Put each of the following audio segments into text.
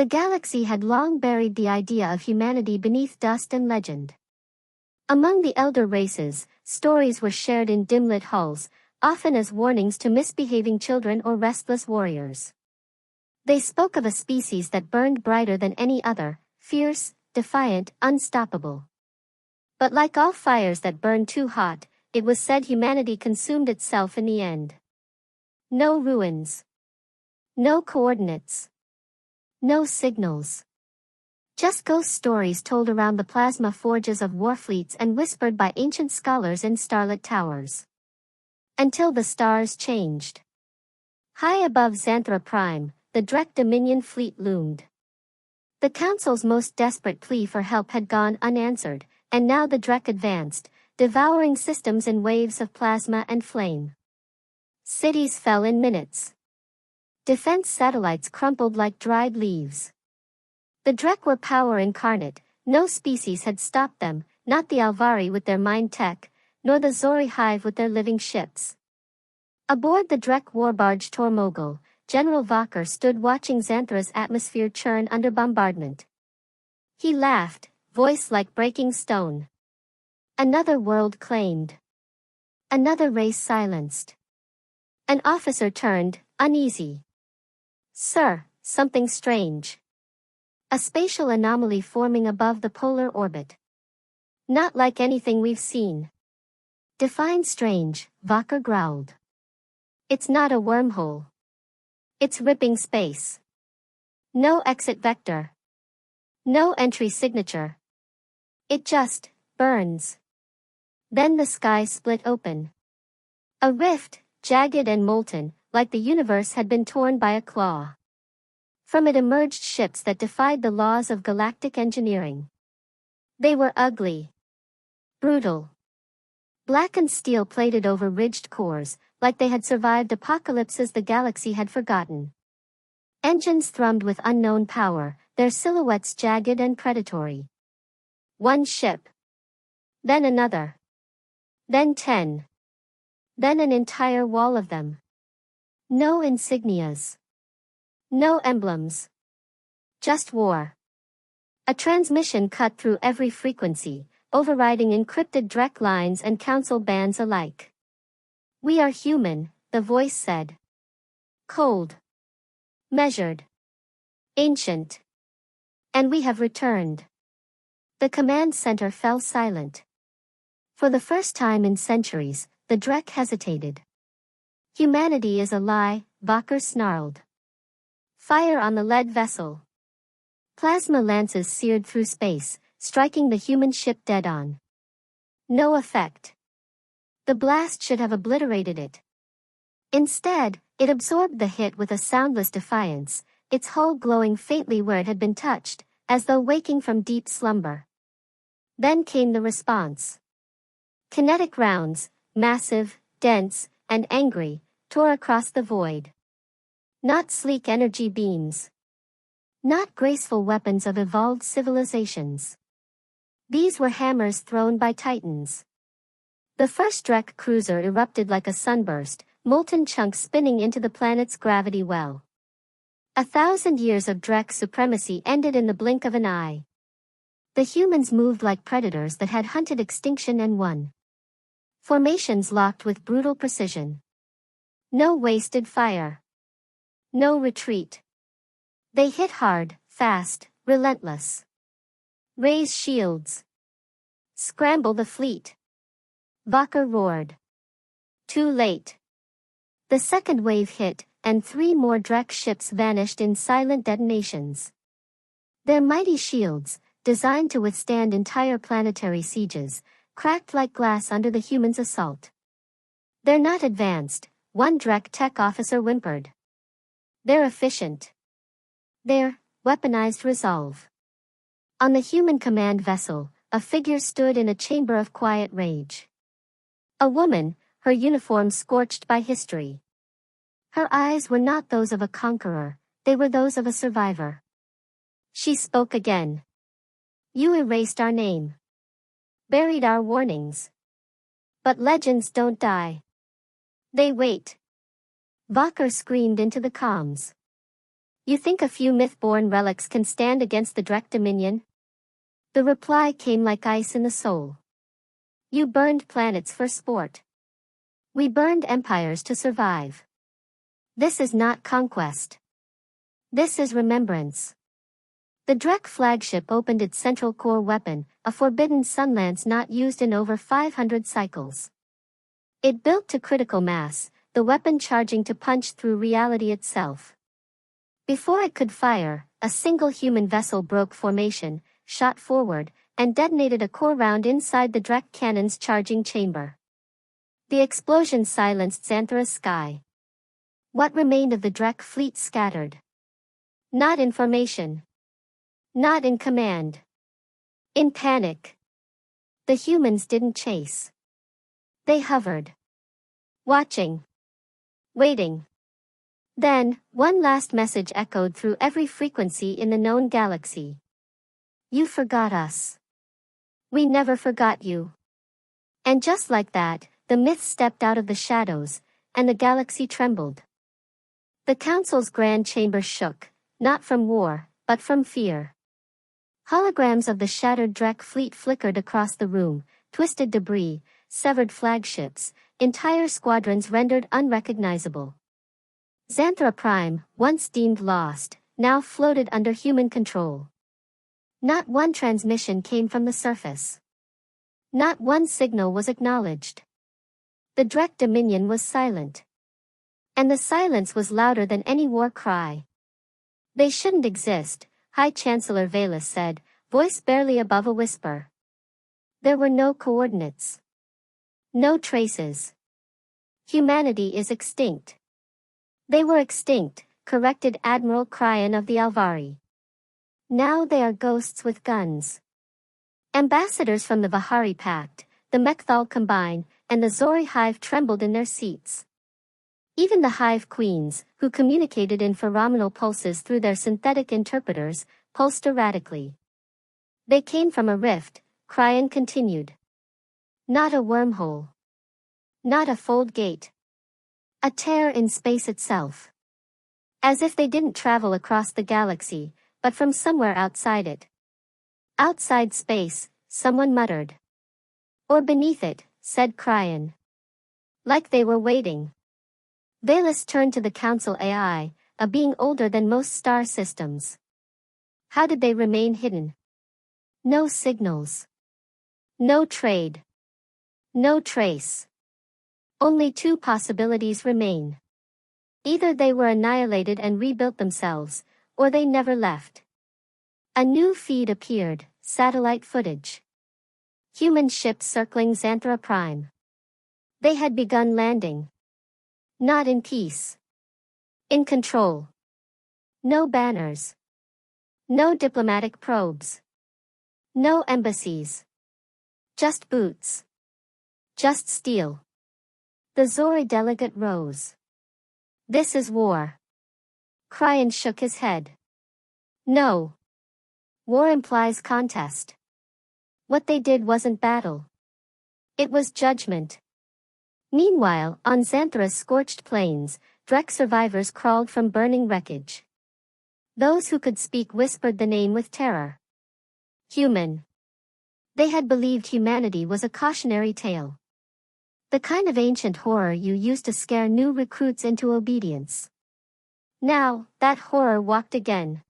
The galaxy had long buried the idea of humanity beneath dust and legend. Among the elder races, stories were shared in dim-lit halls, often as warnings to misbehaving children or restless warriors. They spoke of a species that burned brighter than any other, fierce, defiant, unstoppable. But like all fires that burn too hot, it was said humanity consumed itself in the end. No ruins. No coordinates. No signals. Just ghost stories told around the plasma forges of war fleets and whispered by ancient scholars in starlit towers. Until the stars changed. High above Zanthera Prime, the Drek Dominion fleet loomed. The Council's most desperate plea for help had gone unanswered, and now the Drek advanced, devouring systems in waves of plasma and flame. Cities fell in minutes. Defense satellites crumpled like dried leaves. The Drek were power incarnate, no species had stopped them, not the Alvari with their mind tech, nor the Zori Hive with their living ships. Aboard the Drek warbarge Tormogul, General Valker stood watching Zanthera's atmosphere churn under bombardment. He laughed, voice like breaking stone. Another world claimed. Another race silenced. An officer turned, uneasy. "Sir, something strange. A spatial anomaly forming above the polar orbit. Not like anything we've seen." "Define strange," Valker growled. "It's not a wormhole. It's ripping space. No exit vector. No entry signature. It just burns." Then the sky split open. A rift, jagged and molten, like the universe had been torn by a claw. From it emerged ships that defied the laws of galactic engineering. They were ugly. Brutal. Blackened steel plated over ridged cores, like they had survived apocalypses the galaxy had forgotten. Engines thrummed with unknown power, their silhouettes jagged and predatory. One ship. Then another. Then 10. Then an entire wall of them. No insignias. No emblems. Just war. A transmission cut through every frequency, overriding encrypted Drek lines and council bands alike. "We are human," the voice said. "Cold. Measured. Ancient. And we have returned." The command center fell silent. For the first time in centuries, the Drek hesitated. "Humanity is a lie," Valker snarled. Fire on the lead vessel. Plasma lances seared through space, striking the human ship dead on. No effect. The blast should have obliterated it. Instead, it absorbed the hit with a soundless defiance, its hull glowing faintly where it had been touched, as though waking from deep slumber. Then came the response. Kinetic rounds, massive, dense, and angry, tore across the void. Not sleek energy beams. Not graceful weapons of evolved civilizations. These were hammers thrown by titans. The first Drek cruiser erupted like a sunburst, molten chunks spinning into the planet's gravity well. 1,000 years of Drek supremacy ended in the blink of an eye. The humans moved like predators that had hunted extinction and won. Formations locked with brutal precision. No wasted fire. No retreat. They hit hard, fast, relentless. Raise shields. Scramble the fleet. Valker roared. Too late. The second wave hit, and 3 more Drek ships vanished in silent detonations. Their mighty shields, designed to withstand entire planetary sieges, cracked like glass under the humans' assault. "They're not advanced," one Drek tech officer whimpered. "They're efficient. They're weaponized resolve." On the human command vessel, a figure stood in a chamber of quiet rage. A woman, her uniform scorched by history. Her eyes were not those of a conqueror, they were those of a survivor. She spoke again. "You erased our name. Buried our warnings. But legends don't die. They wait." Valker screamed into the comms. You think a few myth-born relics can stand against the Drek Dominion? The reply came like ice in the soul. You burned planets for sport. We burned empires to survive. This is not conquest. This is remembrance. The Drek flagship opened its central core weapon, a forbidden sunlance not used in over 500 cycles. It built to critical mass, the weapon charging to punch through reality itself. Before it could fire, a single human vessel broke formation, shot forward, and detonated a core round inside the Drek cannon's charging chamber. The explosion silenced Zanthera's sky. What remained of the Drek fleet scattered. Not in formation. Not in command. In panic. The humans didn't chase. They hovered. Watching. Waiting. Then, one last message echoed through every frequency in the known galaxy. You forgot us. We never forgot you. And just like that, the myth stepped out of the shadows, and the galaxy trembled. The Council's grand chamber shook, not from war, but from fear. Holograms of the shattered Drek fleet flickered across the room, twisted debris, severed flagships, entire squadrons rendered unrecognizable. Zanthera Prime, once deemed lost, now floated under human control. Not one transmission came from the surface. Not one signal was acknowledged. The Drek Dominion was silent. And the silence was louder than any war cry. They shouldn't exist, High Chancellor Valus said, voice barely above a whisper. There were no coordinates. No traces. Humanity is extinct. They were extinct, corrected Admiral Cryan of the Alvari. Now they are ghosts with guns. Ambassadors from the Vahari Pact, the Mekthal Combine, and the Zori Hive trembled in their seats. Even the Hive Queens, who communicated in pheromonal pulses through their synthetic interpreters, pulsed erratically. They came from a rift, Cryan continued. Not a wormhole. Not a fold gate. A tear in space itself. As if they didn't travel across the galaxy, but from somewhere outside it. Outside space, someone muttered. Or beneath it, said Cryan. Like they were waiting. Valus turned to the Council AI, a being older than most star systems. How did they remain hidden? No signals. No trade. No trace. Only two possibilities remain. Either they were annihilated and rebuilt themselves, or they never left. A new feed appeared, satellite footage. Human ships circling Zanthera Prime. They had begun landing. Not in peace. In control. No banners. No diplomatic probes. No embassies. Just boots. Just steel. The Zori delegate rose. This is war. Cryan shook his head. No. War implies contest. What they did wasn't battle. It was judgment. Meanwhile, on Zanthera's scorched plains, Drek survivors crawled from burning wreckage. Those who could speak whispered the name with terror. Human. They had believed humanity was a cautionary tale. The kind of ancient horror you used to scare new recruits into obedience. Now, that horror walked again.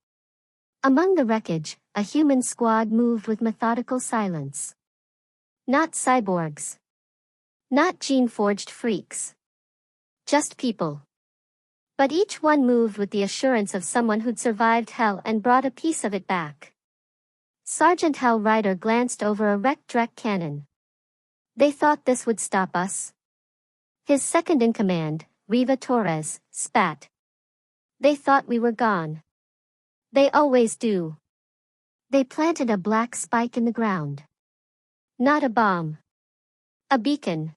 Among the wreckage, a human squad moved with methodical silence. Not cyborgs. Not gene-forged freaks. Just people. But each one moved with the assurance of someone who'd survived hell and brought a piece of it back. Sergeant Hell Rider glanced over a wrecked Drek cannon. They thought this would stop us. His second-in-command, Riva Torres, spat. They thought we were gone. They always do. They planted a black spike in the ground. Not a bomb. A beacon.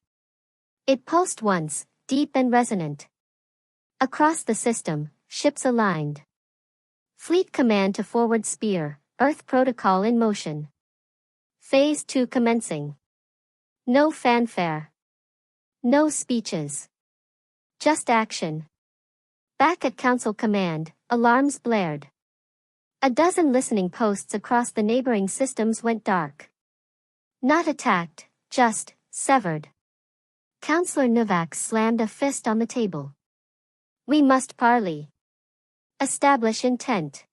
It pulsed once, deep and resonant. Across the system, ships aligned. Fleet command to forward spear, Earth protocol in motion. Phase 2 commencing. No fanfare. No speeches. Just action. Back at Council Command, alarms blared. A dozen listening posts across the neighboring systems went dark. Not attacked, just severed. Counselor Novak slammed a fist on the table. We must parley. Establish intent.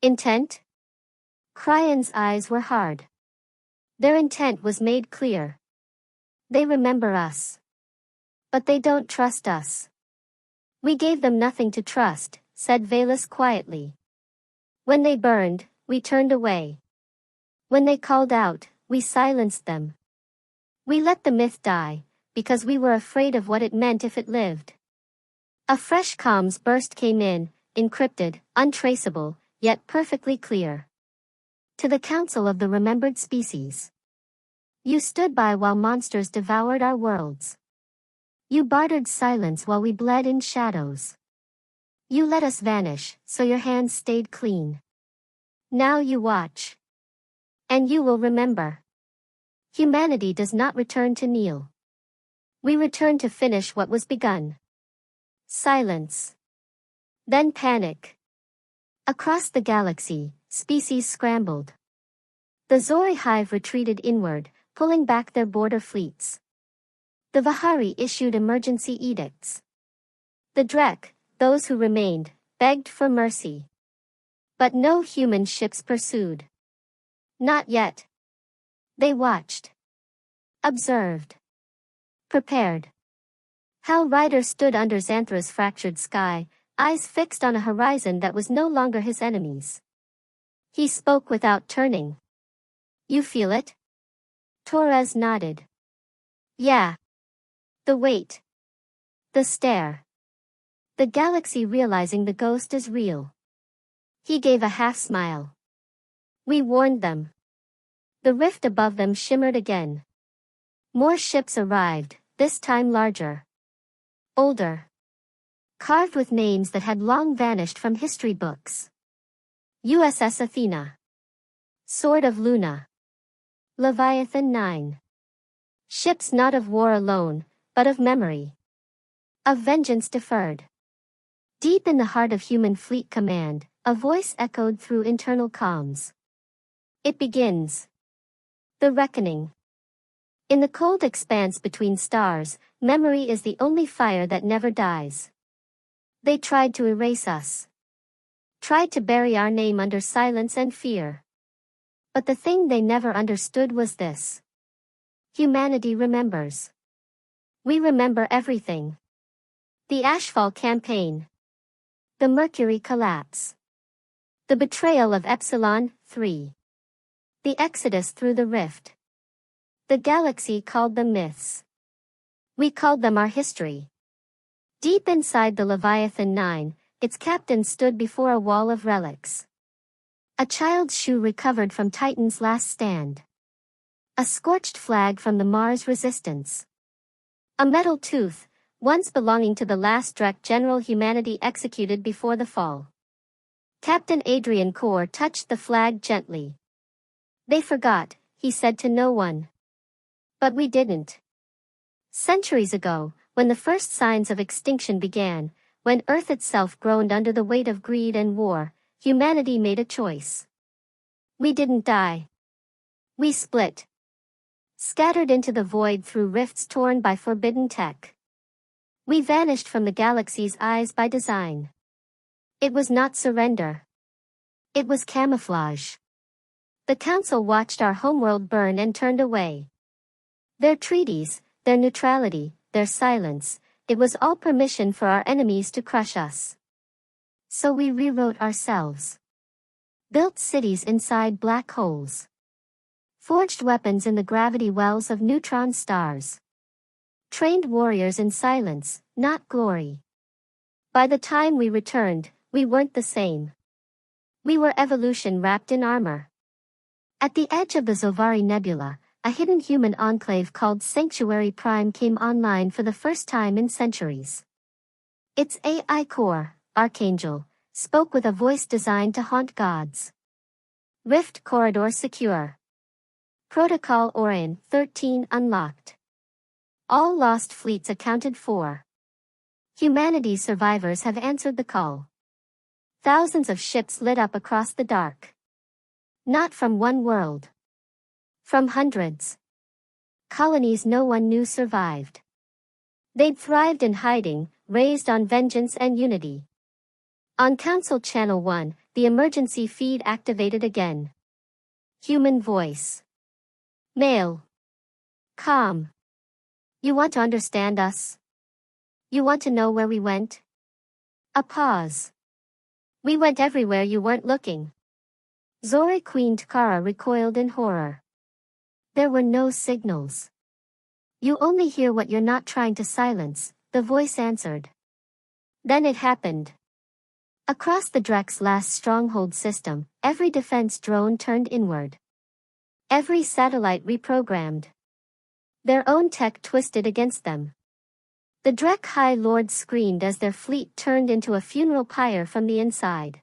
Intent? Cryan's eyes were hard. Their intent was made clear. They remember us. But they don't trust us. We gave them nothing to trust, said Valus quietly. When they burned, we turned away. When they called out, we silenced them. We let the myth die, because we were afraid of what it meant if it lived. A fresh comms burst came in, encrypted, untraceable, yet perfectly clear. To the Council of the Remembered Species. You stood by while monsters devoured our worlds. You bartered silence while we bled in shadows. You let us vanish, so your hands stayed clean. Now you watch. And you will remember. Humanity does not return to kneel. We return to finish what was begun. Silence. Then panic. Across the galaxy, species scrambled. The Zori hive retreated inward, pulling back their border fleets. The Vahari issued emergency edicts. The Drek, those who remained, begged for mercy. But no human ships pursued. Not yet. They watched. Observed. Prepared. Hal Rider stood under Zanthera's fractured sky, eyes fixed on a horizon that was no longer his enemy's. He spoke without turning. You feel it? Torres nodded. Yeah. The weight. The stare. The galaxy realizing the ghost is real. He gave a half smile. We warned them. The rift above them shimmered again. More ships arrived, this time larger. Older. Carved with names that had long vanished from history books. USS Athena. Sword of Luna. Leviathan 9. Ships not of war alone, but of memory. Of vengeance deferred. Deep in the heart of human fleet command, a voice echoed through internal comms. It begins. The reckoning. In the cold expanse between stars, memory is the only fire that never dies. They tried to erase us. Tried to bury our name under silence and fear. But the thing they never understood was this. Humanity remembers. We remember everything. The Ashfall campaign. The Mercury collapse. The betrayal of Epsilon 3. The exodus through the rift. The galaxy called them myths. We called them our history. Deep inside the Leviathan 9, its captain stood before a wall of relics. A child's shoe recovered from Titan's last stand. A scorched flag from the Mars resistance. A metal tooth, once belonging to the last Drek general humanity executed before the fall. Captain Adrian Core touched the flag gently. They forgot, he said to no one. But we didn't. Centuries ago, when the first signs of extinction began, when Earth itself groaned under the weight of greed and war, humanity made a choice. We didn't die. We split. Scattered into the void through rifts torn by forbidden tech. We vanished from the galaxy's eyes by design. It was not surrender. It was camouflage. The Council watched our homeworld burn and turned away. Their treaties, their neutrality, their silence, it was all permission for our enemies to crush us. So we rewrote ourselves. Built cities inside black holes. Forged weapons in the gravity wells of neutron stars. Trained warriors in silence, not glory. By the time we returned, we weren't the same. We were evolution wrapped in armor. At the edge of the Zovari Nebula, a hidden human enclave called HFY Prime came online for the first time in centuries. Its AI core, Archangel, spoke with a voice designed to haunt gods. Rift corridor secure. Protocol Orion 13 unlocked. All lost fleets accounted for. Humanity's survivors have answered the call. Thousands of ships lit up across the dark. Not from one world. From hundreds. Colonies no one knew survived. They'd thrived in hiding, raised on vengeance and unity. On Council Channel 1, the emergency feed activated again. Human voice. Male. Calm. You want to understand us? You want to know where we went? A pause. We went everywhere you weren't looking. Zori Queen Takara recoiled in horror. There were no signals. You only hear what you're not trying to silence, the voice answered. Then it happened. Across the Drek's last stronghold system, every defense drone turned inward. Every satellite reprogrammed. Their own tech twisted against them. The Drek High Lords screamed as their fleet turned into a funeral pyre from the inside.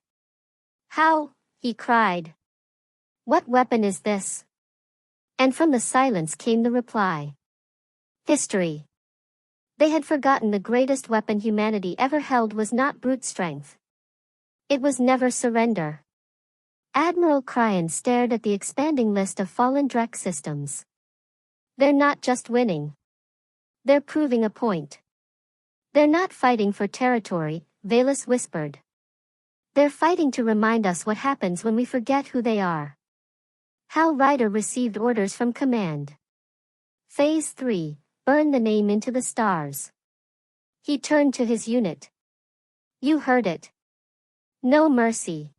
How? He cried. What weapon is this? And from the silence came the reply. History. They had forgotten the greatest weapon humanity ever held was not brute strength. It was never surrender. Admiral Cryan stared at the expanding list of fallen Drek systems. They're not just winning. They're proving a point. They're not fighting for territory, Valus whispered. They're fighting to remind us what happens when we forget who they are. Hal Ryder received orders from command. Phase 3, burn the name into the stars. He turned to his unit. You heard it. No mercy.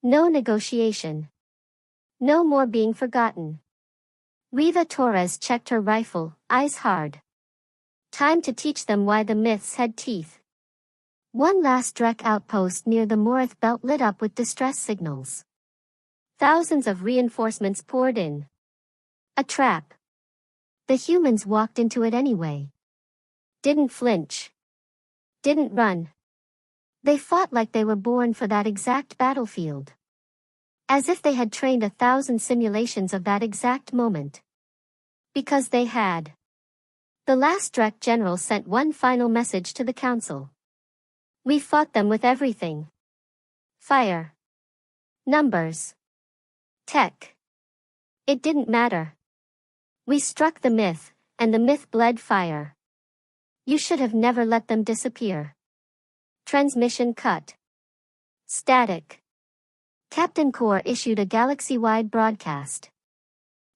No negotiation. No more being forgotten. Riva Torres checked her rifle, eyes hard. Time to teach them why the myths had teeth. One last Drek outpost near the Morith belt lit up with distress signals. Thousands of reinforcements poured in. A trap. The humans walked into it anyway. Didn't flinch. Didn't run. They fought like they were born for that exact battlefield. As if they had trained 1,000 simulations of that exact moment. Because they had. The last Drek general sent one final message to the council. We fought them with everything. Fire. Numbers. Tech. It didn't matter. We struck the myth, and the myth bled fire. You should have never let them disappear. Transmission cut. Static. Captain Core issued a galaxy-wide broadcast.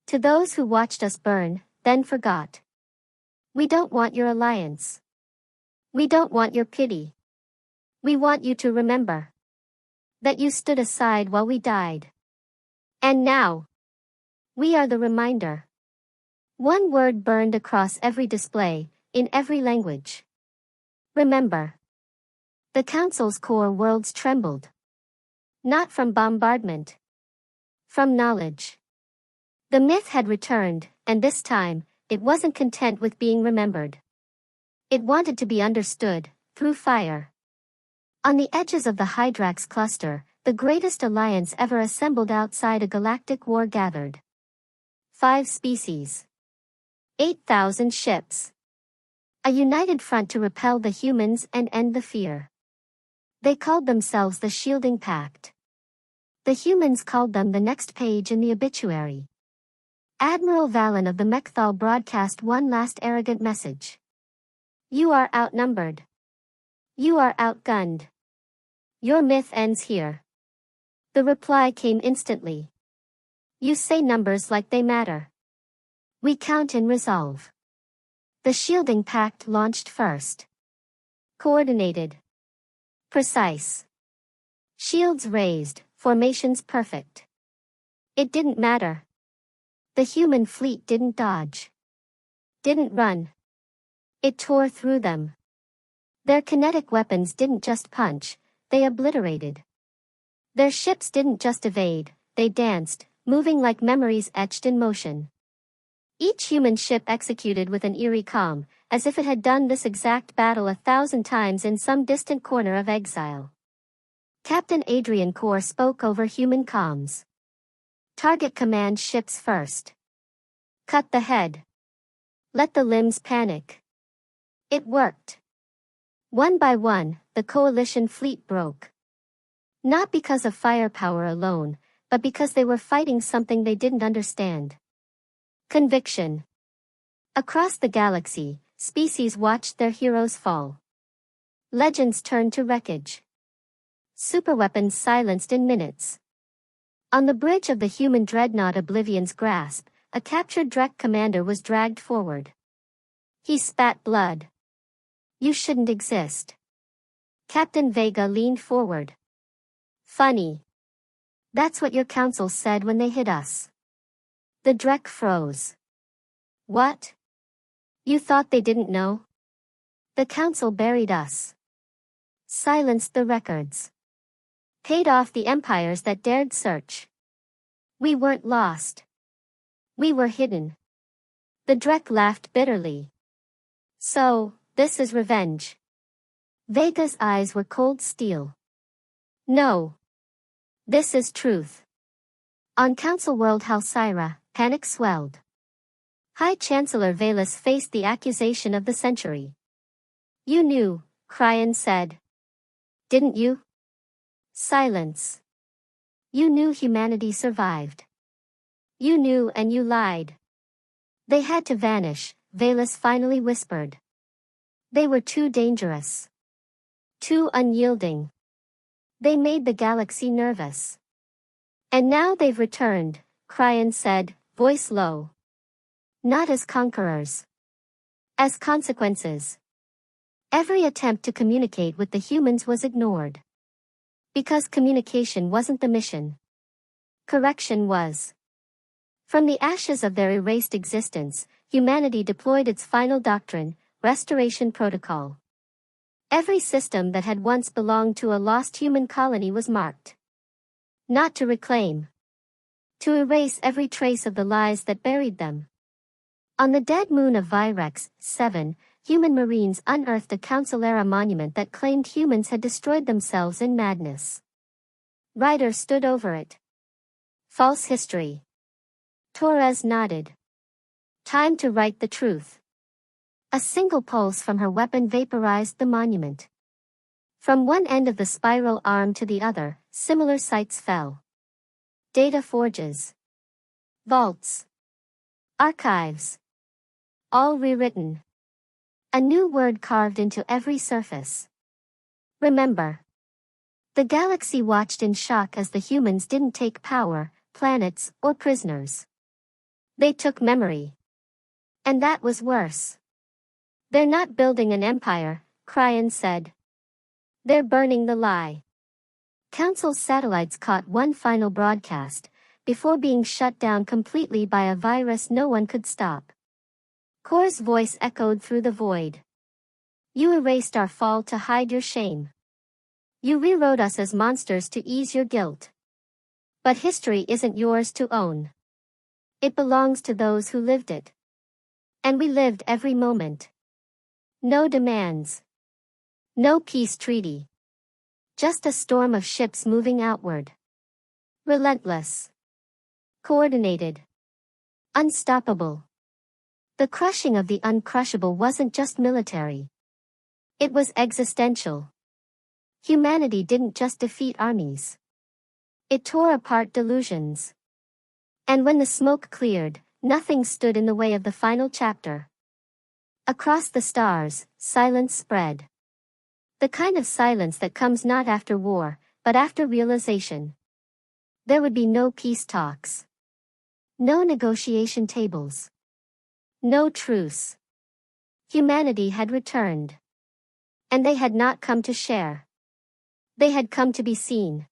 To those who watched us burn, then forgot. We don't want your alliance. We don't want your pity. We want you to remember. That you stood aside while we died. And now. We are the reminder. One word burned across every display, in every language. Remember. The Council's core worlds trembled. Not from bombardment. From knowledge. The myth had returned, and this time, it wasn't content with being remembered. It wanted to be understood, through fire. On the edges of the Hydrax cluster, the greatest alliance ever assembled outside a galactic war gathered. 5 species. 8,000 ships. A united front to repel the humans and end the fear. They called themselves the Shielding Pact. The humans called them the next page in the obituary. Admiral Valen of the Mechthal broadcast one last arrogant message. You are outnumbered. You are outgunned. Your myth ends here. The reply came instantly. You say numbers like they matter. We count in resolve. The Shielding Pact launched first. Coordinated. Precise. Shields raised, formations perfect. It didn't matter. The human fleet didn't dodge. Didn't run. It tore through them. Their kinetic weapons didn't just punch, they obliterated. Their ships didn't just evade, they danced, moving like memories etched in motion. Each human ship executed with an eerie calm, as if it had done this exact battle 1,000 times in some distant corner of exile. Captain Adrian Core spoke over human comms. Target command ships first. Cut the head. Let the limbs panic. It worked. One by one, the coalition fleet broke. Not because of firepower alone, but because they were fighting something they didn't understand. Conviction. Across the galaxy, species watched their heroes fall. Legends turned to wreckage. Superweapons silenced in minutes. On the bridge of the human dreadnought Oblivion's grasp, a captured Drek commander was dragged forward. He spat blood. You shouldn't exist. Captain Vega leaned forward. Funny. That's what your council said when they hit us. The Drek froze. What? You thought they didn't know? The council buried us. Silenced the records. Paid off the empires that dared search. We weren't lost. We were hidden. The Drek laughed bitterly. So, this is revenge. Vega's eyes were cold steel. No. This is truth. On Council World Halcyra, panic swelled. High Chancellor Valus faced the accusation of the century. You knew, Cryan said. Didn't you? Silence. You knew humanity survived. You knew and you lied. They had to vanish, Valus finally whispered. They were too dangerous. Too unyielding. They made the galaxy nervous. And now they've returned, Cryan said, voice low. Not as conquerors. As consequences. Every attempt to communicate with the humans was ignored. Because communication wasn't the mission. Correction was. From the ashes of their erased existence, humanity deployed its final doctrine, Restoration Protocol. Every system that had once belonged to a lost human colony was marked. Not to reclaim. To erase every trace of the lies that buried them. On the dead moon of Virex 7, human marines unearthed a Council-era monument that claimed humans had destroyed themselves in madness. Ryder stood over it. False history. Torres nodded. Time to write the truth. A single pulse from her weapon vaporized the monument. From one end of the spiral arm to the other, similar sites fell. Data forges. Vaults. Archives. All rewritten. A new word carved into every surface. Remember. The galaxy watched in shock as the humans didn't take power, planets, or prisoners. They took memory. And that was worse. They're not building an empire, Cryan said. They're burning the lie. Council satellites caught one final broadcast, before being shut down completely by a virus no one could stop. Kor's voice echoed through the void. You erased our fall to hide your shame. You rewrote us as monsters to ease your guilt. But history isn't yours to own. It belongs to those who lived it. And we lived every moment. No demands. No peace treaty. Just a storm of ships moving outward. Relentless. Coordinated. Unstoppable. The crushing of the uncrushable wasn't just military. It was existential. Humanity didn't just defeat armies. It tore apart delusions. And when the smoke cleared, nothing stood in the way of the final chapter. Across the stars, silence spread. The kind of silence that comes not after war, but after realization. There would be no peace talks. No negotiation tables. No truce. Humanity had returned. And they had not come to share. They had come to be seen.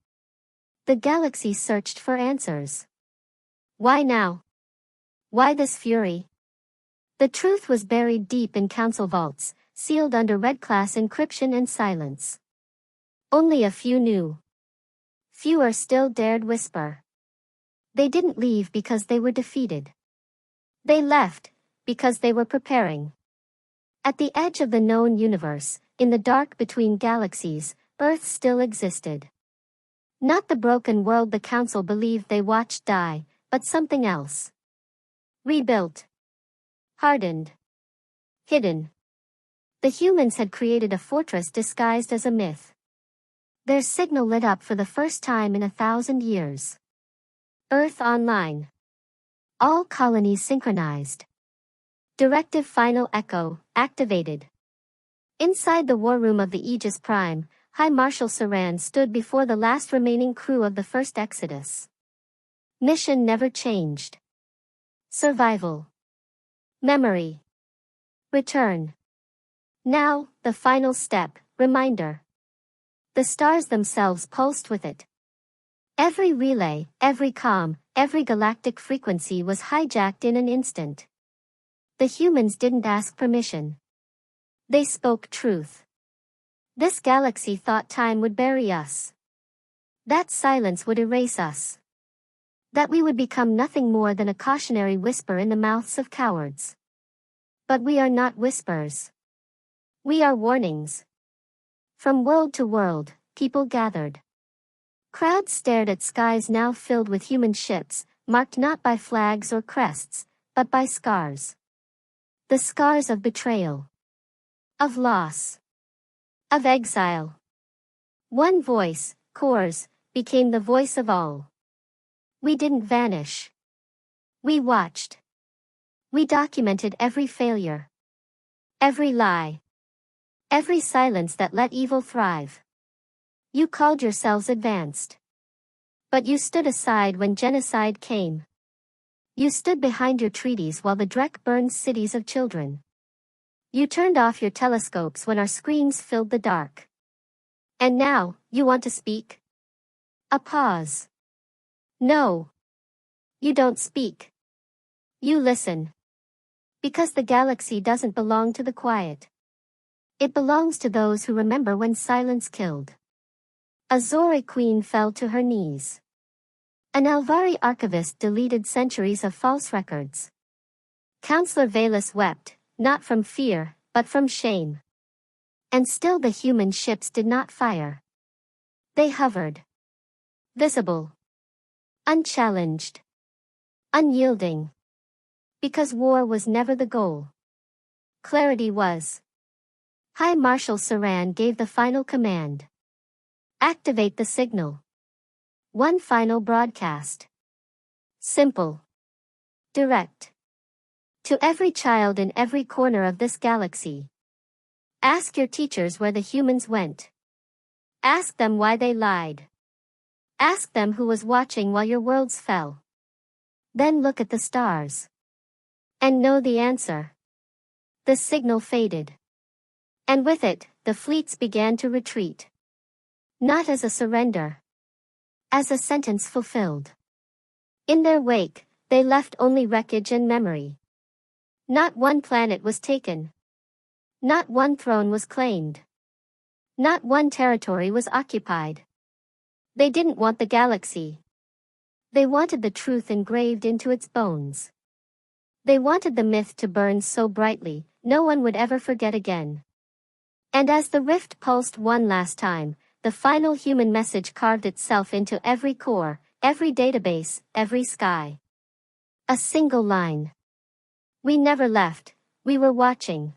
The galaxy searched for answers. Why now? Why this fury? The truth was buried deep in council vaults, sealed under red-class encryption and silence. Only a few knew. Fewer still dared whisper. They didn't leave because they were defeated. They left, because they were preparing. At the edge of the known universe, in the dark between galaxies, Earth still existed. Not the broken world the Council believed they watched die, but something else. Rebuilt. Hardened. Hidden. The humans had created a fortress disguised as a myth. Their signal lit up for the first time in 1,000 years. Earth online. All colonies synchronized. Directive Final Echo, activated. Inside the war room of the Aegis Prime, High Marshal Saran stood before the last remaining crew of the first Exodus. Mission never changed. Survival. Memory. Return. Now, the final step, reminder. The stars themselves pulsed with it. Every relay, every comm, every galactic frequency was hijacked in an instant. The humans didn't ask permission. They spoke truth. This galaxy thought time would bury us. That silence would erase us. That we would become nothing more than a cautionary whisper in the mouths of cowards. But we are not whispers. We are warnings. From world to world, people gathered. Crowds stared at skies now filled with human ships, marked not by flags or crests, but by scars. The scars of betrayal. Of loss. Of exile. One voice, Core's, became the voice of all. We didn't vanish. We watched. We documented every failure. Every lie. Every silence that let evil thrive. You called yourselves advanced. But you stood aside when genocide came. You stood behind your treaties while the Drek burned cities of children. You turned off your telescopes when our screams filled the dark. And now, you want to speak? A pause. No. You don't speak. You listen. Because the galaxy doesn't belong to the quiet. It belongs to those who remember when silence killed. A Zore queen fell to her knees. An Alvari archivist deleted centuries of false records. Counselor Valus wept, not from fear, but from shame. And still the human ships did not fire. They hovered. Visible. Unchallenged. Unyielding. Because war was never the goal. Clarity was. High Marshal Saran gave the final command. Activate the signal. One final broadcast. Simple. Direct. To every child in every corner of this galaxy. Ask your teachers where the humans went. Ask them why they lied. Ask them who was watching while your worlds fell. Then look at the stars. And know the answer. The signal faded. And with it, the fleets began to retreat. Not as a surrender. As a sentence fulfilled. In their wake, they left only wreckage and memory. Not one planet was taken. Not one throne was claimed. Not one territory was occupied. They didn't want the galaxy. They wanted the truth engraved into its bones. They wanted the myth to burn so brightly, no one would ever forget again. And as the rift pulsed one last time, the final human message carved itself into every core, every database, every sky. A single line. We never left, we were watching.